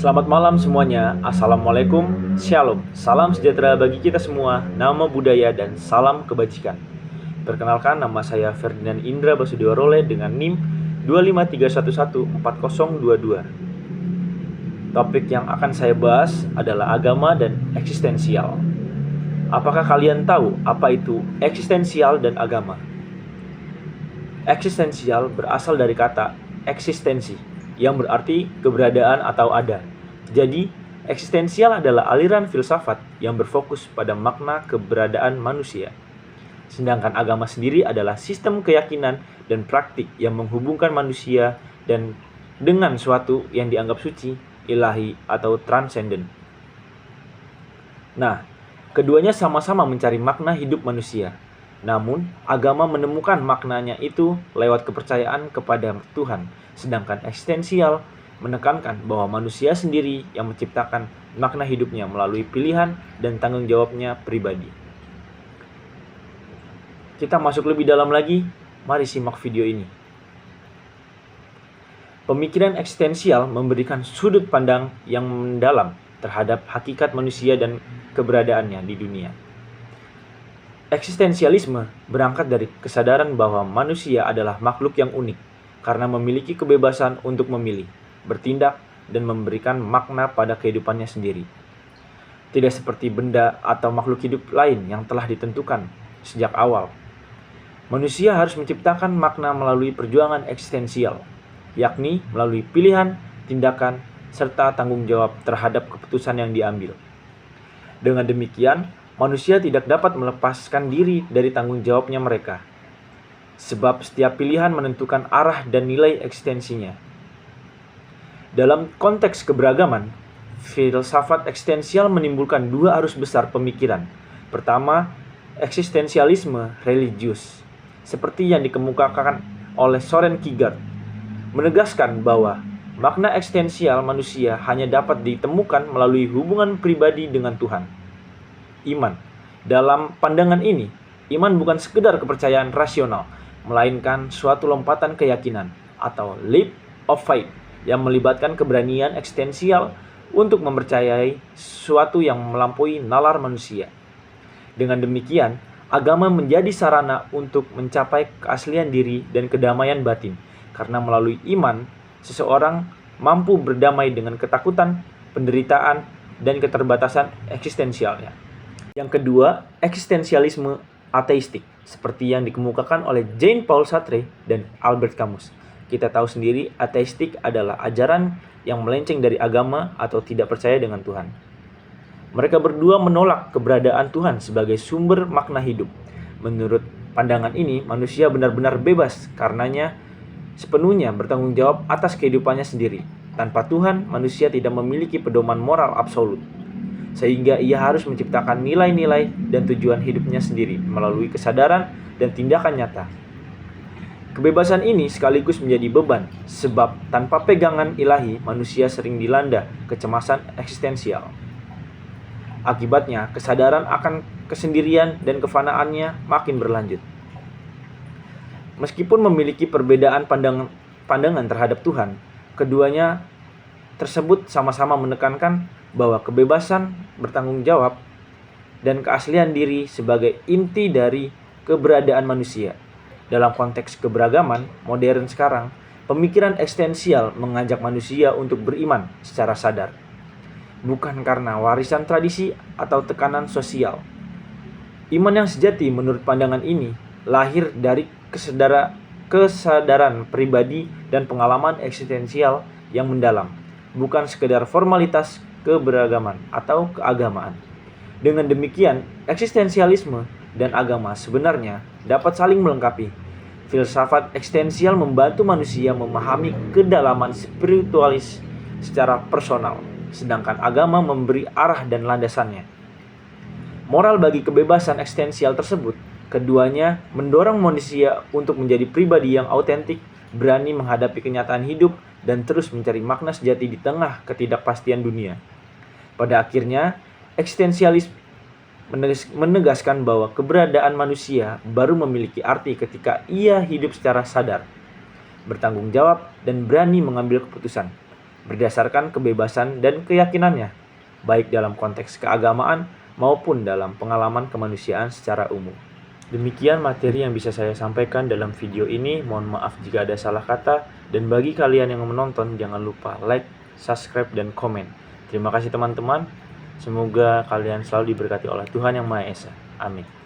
Selamat malam semuanya. Assalamualaikum, Shalom. Salam sejahtera bagi kita semua, nama budaya dan salam kebajikan. Perkenalkan, nama saya Ferdinand Indra Basudewa Role dengan NIM 253114022. Topik yang akan saya bahas adalah agama dan eksistensial. Apakah kalian tahu apa itu eksistensial dan agama? Eksistensial berasal dari kata eksistensi, yang berarti keberadaan atau ada. Jadi, eksistensial adalah aliran filsafat yang berfokus pada makna keberadaan manusia. Sedangkan agama sendiri adalah sistem keyakinan dan praktik yang menghubungkan manusia dan dengan suatu yang dianggap suci, ilahi, atau transenden. Nah, keduanya sama-sama mencari makna hidup manusia. Namun, agama menemukan maknanya itu lewat kepercayaan kepada Tuhan, sedangkan eksistensial menekankan bahwa manusia sendiri yang menciptakan makna hidupnya melalui pilihan dan tanggung jawabnya pribadi. Kita masuk lebih dalam lagi, mari simak video ini. Pemikiran eksistensial memberikan sudut pandang yang mendalam terhadap hakikat manusia dan keberadaannya di dunia. Eksistensialisme berangkat dari kesadaran bahwa manusia adalah makhluk yang unik karena memiliki kebebasan untuk memilih, bertindak, dan memberikan makna pada kehidupannya sendiri. Tidak seperti benda atau makhluk hidup lain yang telah ditentukan sejak awal. Manusia harus menciptakan makna melalui perjuangan eksistensial, yakni melalui pilihan, tindakan, serta tanggung jawab terhadap keputusan yang diambil. Dengan demikian, manusia tidak dapat melepaskan diri dari tanggung jawabnya mereka, sebab setiap pilihan menentukan arah dan nilai eksistensinya. Dalam konteks keberagaman, filsafat eksistensial menimbulkan dua arus besar pemikiran. Pertama, eksistensialisme religius, seperti yang dikemukakan oleh Soren Kierkegaard, menegaskan bahwa makna eksistensial manusia hanya dapat ditemukan melalui hubungan pribadi dengan Tuhan. Iman. Dalam pandangan ini, iman bukan sekedar kepercayaan rasional, melainkan suatu lompatan keyakinan atau leap of faith yang melibatkan keberanian eksistensial untuk mempercayai sesuatu yang melampaui nalar manusia. Dengan demikian, agama menjadi sarana untuk mencapai keaslian diri dan kedamaian batin, karena melalui iman, seseorang mampu berdamai dengan ketakutan, penderitaan, dan keterbatasan eksistensialnya. Yang kedua, eksistensialisme ateistik, seperti yang dikemukakan oleh Jean-Paul Sartre dan Albert Camus. Kita tahu sendiri, ateistik adalah ajaran yang melenceng dari agama atau tidak percaya dengan Tuhan. Mereka berdua menolak keberadaan Tuhan sebagai sumber makna hidup. Menurut pandangan ini, manusia benar-benar bebas karenanya sepenuhnya bertanggung jawab atas kehidupannya sendiri. Tanpa Tuhan, manusia tidak memiliki pedoman moral absolut, sehingga ia harus menciptakan nilai-nilai dan tujuan hidupnya sendiri melalui kesadaran dan tindakan nyata. Kebebasan ini sekaligus menjadi beban, sebab tanpa pegangan ilahi, manusia sering dilanda kecemasan eksistensial. Akibatnya, kesadaran akan kesendirian dan kefanaannya makin berlanjut. Meskipun memiliki perbedaan pandangan terhadap Tuhan, keduanya tersebut sama-sama menekankan bahwa kebebasan bertanggung jawab dan keaslian diri sebagai inti dari keberadaan manusia. Dalam konteks keberagaman modern sekarang, pemikiran eksistensial mengajak manusia untuk beriman secara sadar, bukan karena warisan tradisi atau tekanan sosial. Iman yang sejati menurut pandangan ini lahir dari kesadaran pribadi dan pengalaman eksistensial yang mendalam, bukan sekedar formalitas keberagaman atau keagamaan. Dengan demikian, eksistensialisme dan agama sebenarnya dapat saling melengkapi. Filsafat eksistensial membantu manusia memahami kedalaman spiritualis secara personal, sedangkan agama memberi arah dan landasannya. Moral bagi kebebasan eksistensial tersebut, keduanya mendorong manusia untuk menjadi pribadi yang autentik, berani menghadapi kenyataan hidup, dan terus mencari makna sejati di tengah ketidakpastian dunia. Pada akhirnya, eksistensialisme menegaskan bahwa keberadaan manusia baru memiliki arti ketika ia hidup secara sadar, bertanggung jawab, dan berani mengambil keputusan. berdasarkan kebebasan dan keyakinannya, baik dalam konteks keagamaan maupun dalam pengalaman kemanusiaan secara umum. Demikian materi yang bisa saya sampaikan dalam video ini. Mohon maaf jika ada salah kata, dan bagi kalian yang menonton jangan lupa like, subscribe, dan komen. Terima kasih teman-teman. Semoga kalian selalu diberkati oleh Tuhan Yang Maha Esa. Amin.